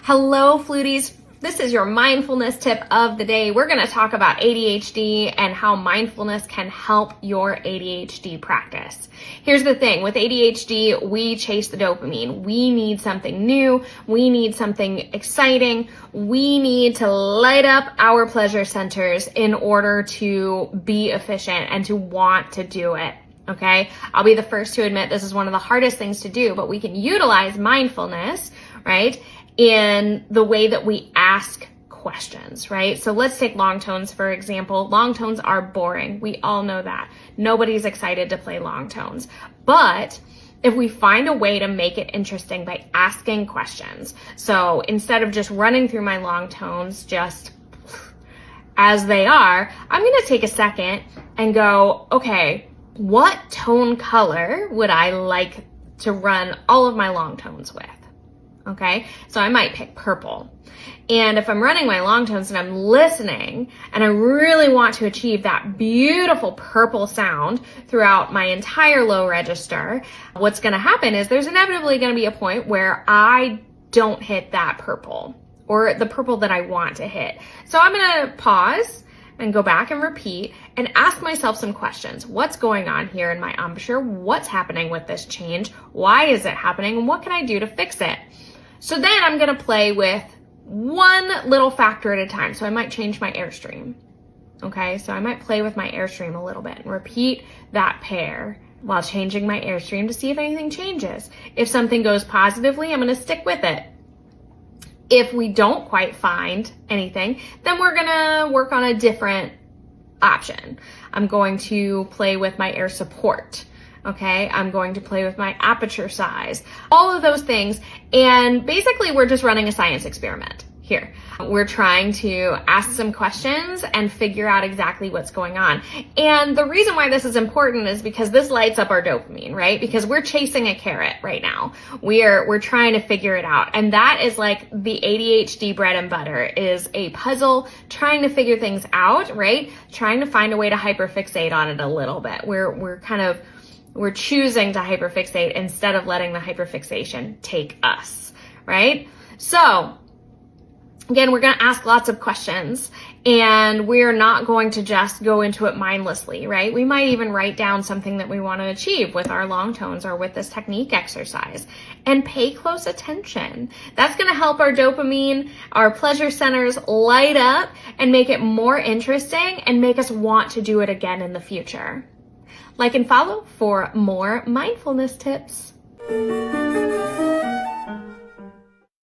Hello, Fluties. This is your mindfulness tip of the day. We're going to talk about ADHD and how mindfulness can help your ADHD practice. Here's the thing. With ADHD, we chase the dopamine. We need something new. We need something exciting. We need to light up our pleasure centers in order to be efficient and to want to do it. Okay? I'll be the first to admit this is one of the hardest things to do, but we can utilize mindfulness, right, in the way that we ask questions, right? So let's take long tones, for example. Long tones are boring. We all know that. Nobody's excited to play long tones. But if we find a way to make it interesting by asking questions, so instead of just running through my long tones just as they are, I'm going to take a second and go, okay, what tone color would I like to run all of my long tones with? Okay, so I might pick purple. And if I'm running my long tones and I'm listening and I really want to achieve that beautiful purple sound throughout my entire low register, what's going to happen is there's inevitably going to be a point where I don't hit that purple or the purple that I want to hit. So I'm going to pause and go back and repeat and ask myself some questions. What's going on here in my embouchure? What's happening with this change? Why is it happening? And what can I do to fix it? So then I'm going to play with one little factor at a time. So I might change my airstream. Okay, so I might play with my airstream a little bit and repeat that pair while changing my airstream to see if anything changes. If something goes positively, I'm going to stick with it. If we don't quite find anything, then we're going to work on a different option. I'm going to play with my air support. Okay, I'm going to play with my aperture size, all of those things. And basically we're just running a science experiment here. We're trying to ask some questions and figure out exactly what's going on. And the reason why this is important is because this lights up our dopamine, right? Because we're chasing a carrot right now. We're trying to figure it out. And that is like the ADHD bread and butter, is a puzzle, trying to figure things out, right? Trying to find a way to hyperfixate on it a little bit. We're choosing to hyperfixate instead of letting the hyperfixation take us, right? So again, we're going to ask lots of questions and we're not going to just go into it mindlessly, right? We might even write down something that we want to achieve with our long tones or with this technique exercise and pay close attention. That's going to help our dopamine, our pleasure centers light up and make it more interesting and make us want to do it again in the future. Like and follow for more mindfulness tips.